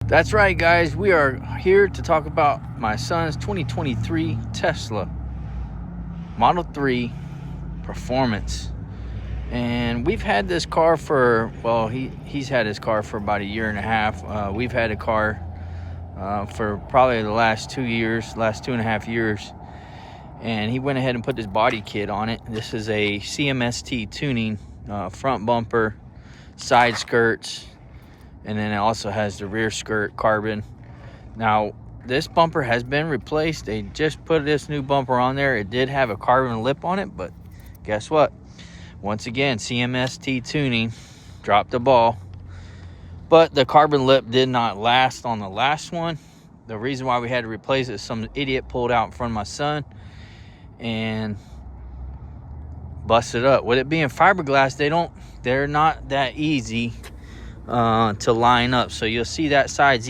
That's right, guys. We are here to talk about my son's 2023 Tesla Model 3 Performance. And we've had this car for, well, he's had his car for about a year and a half. We've had a car for probably the last 2 years, last 2.5 years. And he went ahead and put this body kit on it. This is a CMST Tuning, front bumper, side skirts, and then it also has the rear skirt carbon. Now, this bumper has been replaced. They just put this new bumper on there. It did have a carbon lip on it, but guess what? Once again, CMST Tuning dropped the ball. But the carbon lip did not last on the last one. The reason why we had to replace it, some idiot pulled out in front of my son and busted up. With it being fiberglass, they're not that easy to line up. So you'll see that side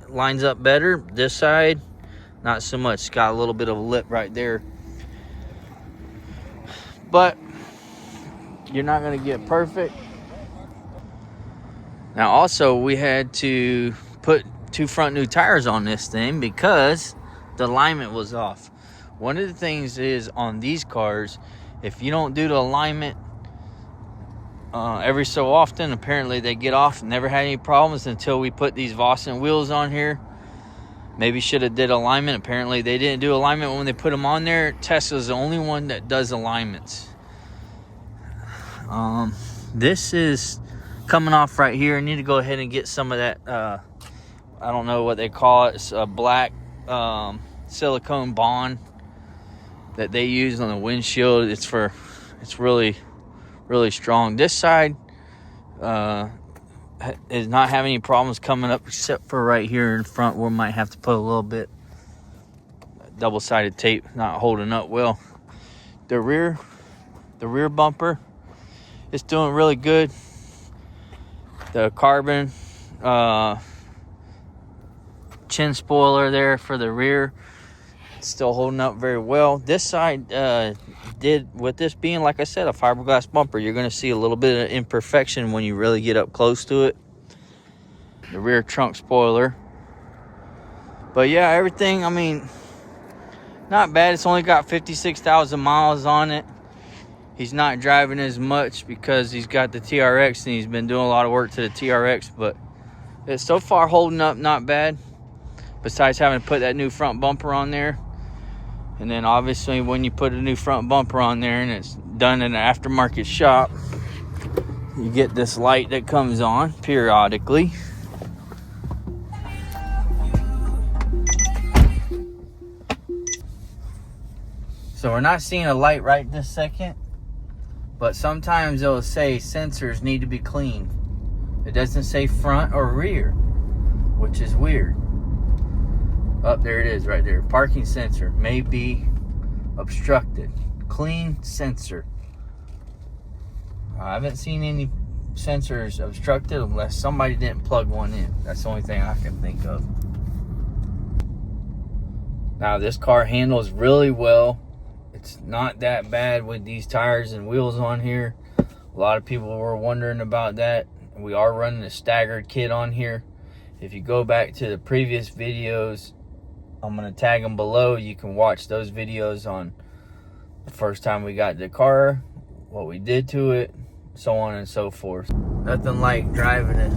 lines up better. This side, not so much. It's got a little bit of a lip right there. But you're not going to get perfect. Now also, we had to put 2 front new tires on this thing because the alignment was off. One of the things is on these cars, if you don't do the alignment every so often, apparently they get off. Never had any problems until we put these Vossen wheels on here. Maybe should have did alignment. Apparently they didn't do alignment when they put them on there. Tesla's the only one that does alignments. This is coming off right here. I need to go ahead and get some of that, I don't know what they call it. It's a black silicone bond that they use on the windshield. It's really strong. This side is not having any problems coming up, except for right here in front where we might have to put a little bit double-sided tape, not holding up well. The rear bumper is doing really good. The carbon chin spoiler there for the rear, still holding up very well. This side did, with this being, like I said, a fiberglass bumper, you're going to see a little bit of imperfection when you really get up close to it. The rear trunk spoiler. But yeah, everything, I mean, not bad. It's only got 56,000 miles on it. He's not driving as much because he's got the TRX and he's been doing a lot of work to the TRX, but it's so far holding up not bad, besides having to put that new front bumper on there. And then obviously when you put a new front bumper on there and it's done in an aftermarket shop, you get this light that comes on periodically. So we're not seeing a light right this second, but sometimes it'll say sensors need to be cleaned. It doesn't say front or rear, which is weird. Up there it is right there. Parking sensor may be obstructed. Clean sensor. I haven't seen any sensors obstructed unless somebody didn't plug one in. That's the only thing I can think of. Now this car handles really well. It's not that bad with these tires and wheels on here. A lot of people were wondering about that. We are running a staggered kit on here. If you go back to the previous videos, I'm going to tag them below. You can watch those videos on the first time we got the car, what we did to it, so on and so forth. Nothing like driving it.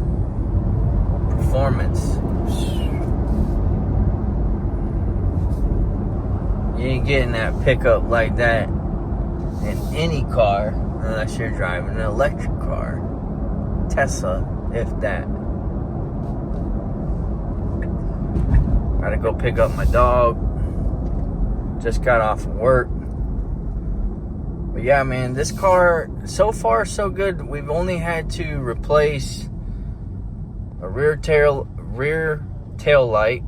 Performance. You ain't getting that pickup like that in any car unless you're driving an electric car. Tesla, if that. Gotta go pick up my dog. Just got off of work. But yeah, man, this car, so far so good. We've only had to replace a rear tail light.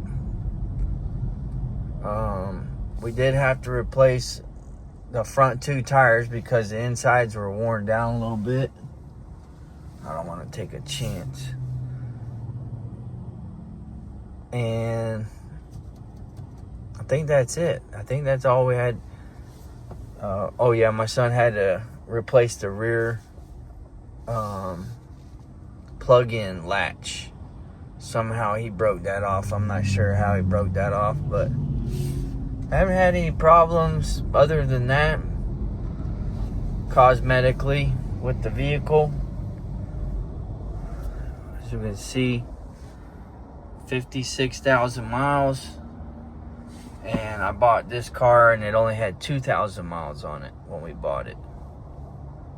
We did have to replace the front 2 tires because the insides were worn down a little bit. I don't want to take a chance. And I think that's it. I think that's all we had. Oh yeah, my son had to replace the rear plug-in latch. Somehow he broke that off. I'm not sure how he broke that off, but I haven't had any problems other than that cosmetically with the vehicle. As you can see, 56,000 miles, and I bought this car and it only had 2,000 miles on it when we bought it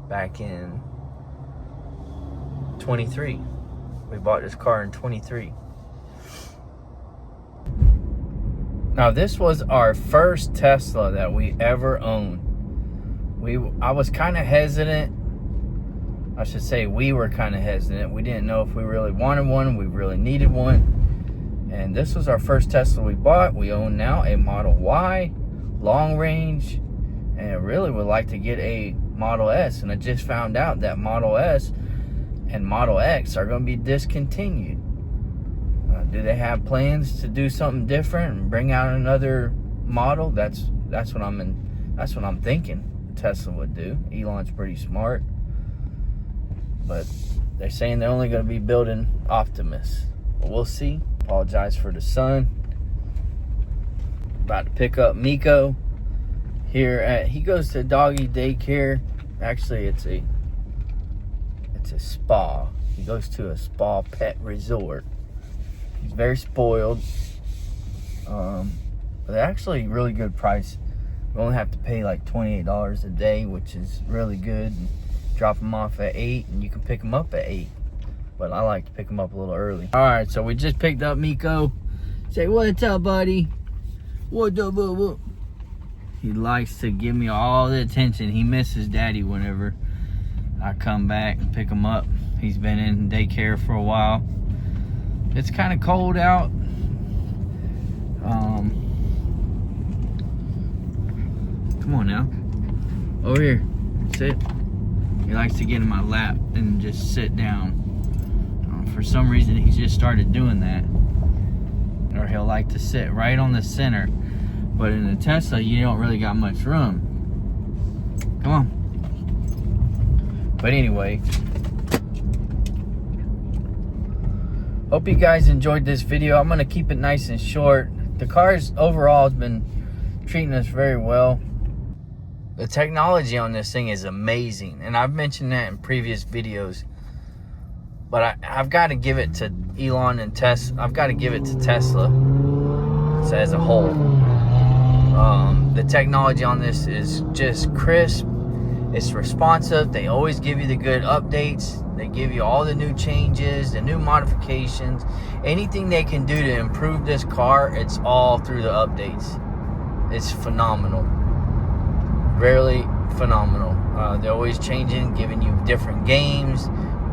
back in 23. We bought this car in 23. Now this was our first Tesla that we ever owned. I was kind of hesitant. I should say we were kind of hesitant. We didn't know if we really wanted one, we really needed one. And this was our first Tesla we bought. We own now a Model Y, long range, and I really would like to get a Model S. And I just found out that Model S and Model X are going to be discontinued. Do they have plans to do something different and bring out another model? That's what I'm thinking Tesla would do. Elon's pretty smart. But they're saying they're only going to be building Optimus. But we'll see. Apologize for the sun. About to pick up Miko here he goes to doggy daycare. Actually, it's a spa. He goes to a spa pet resort. He's very spoiled. But actually really good price. We only have to pay like $28 a day, which is really good. Drop them off at 8 and you can pick them up at 8, but I like to pick them up a little early. All right, so we just picked up Miko. Say what's up, buddy. What up, what? He likes to give me all the attention. He misses daddy whenever I come back and pick him up. He's been in daycare for a while. It's kind of cold out. Come on now, over here, sit. He likes to get in my lap and just sit down. For some reason, he's just started doing that. Or he'll like to sit right on the center. But in the Tesla, you don't really got much room. Come on. But anyway, hope you guys enjoyed this video. I'm going to keep it nice and short. The car's overall has been treating us very well. The technology on this thing is amazing, and I've mentioned that in previous videos, but I've got to give it to Elon and Tesla. I've got to give it to Tesla as a whole. The technology on this is just crisp. It's responsive. They always give you the good updates. They give you all the new changes, the new modifications. Anything they can do to improve this car, it's all through the updates. It's phenomenal. Really phenomenal. They're always changing, giving you different games,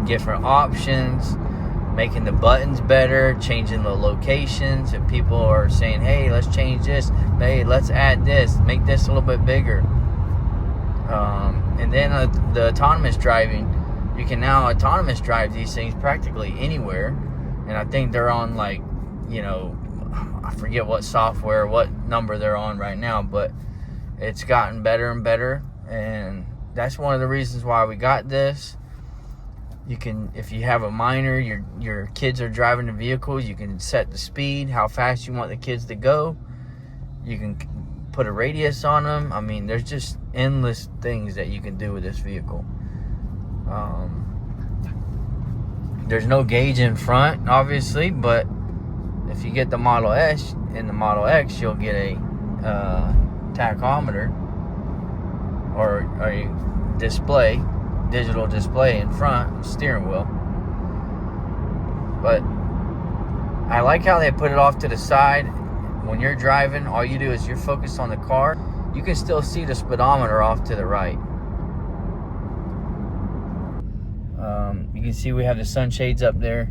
different options, making the buttons better, changing the locations. If people are saying, hey, let's change this, hey, let's add this, make this a little bit bigger. And then the autonomous driving, you can now autonomous drive these things practically anywhere. And I think they're on, like, you know, I forget what software, what number they're on right now, but it's gotten better and better, and that's one of the reasons why we got this. You can, if you have a minor, your kids are driving the vehicle, you can set the speed, how fast you want the kids to go. You can put a radius on them. I mean, there's just endless things that you can do with this vehicle. There's no gauge in front, obviously, but if you get the Model S and the Model X, you'll get a tachometer or a display, digital display in front, steering wheel. But I like how they put it off to the side. When you're driving, all you do is you're focused on the car. You can still see the speedometer off to the right. You can see we have the sunshades up there.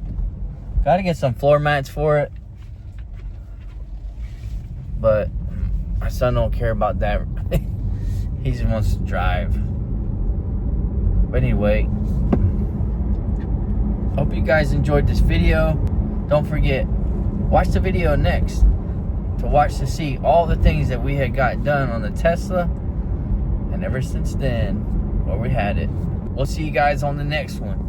Got to get some floor mats for it, but my son don't care about that. He just wants to drive. But anyway, hope you guys enjoyed this video. Don't forget, watch the video next to see all the things that we had got done on the Tesla. And ever since then, where we had it. We'll see you guys on the next one.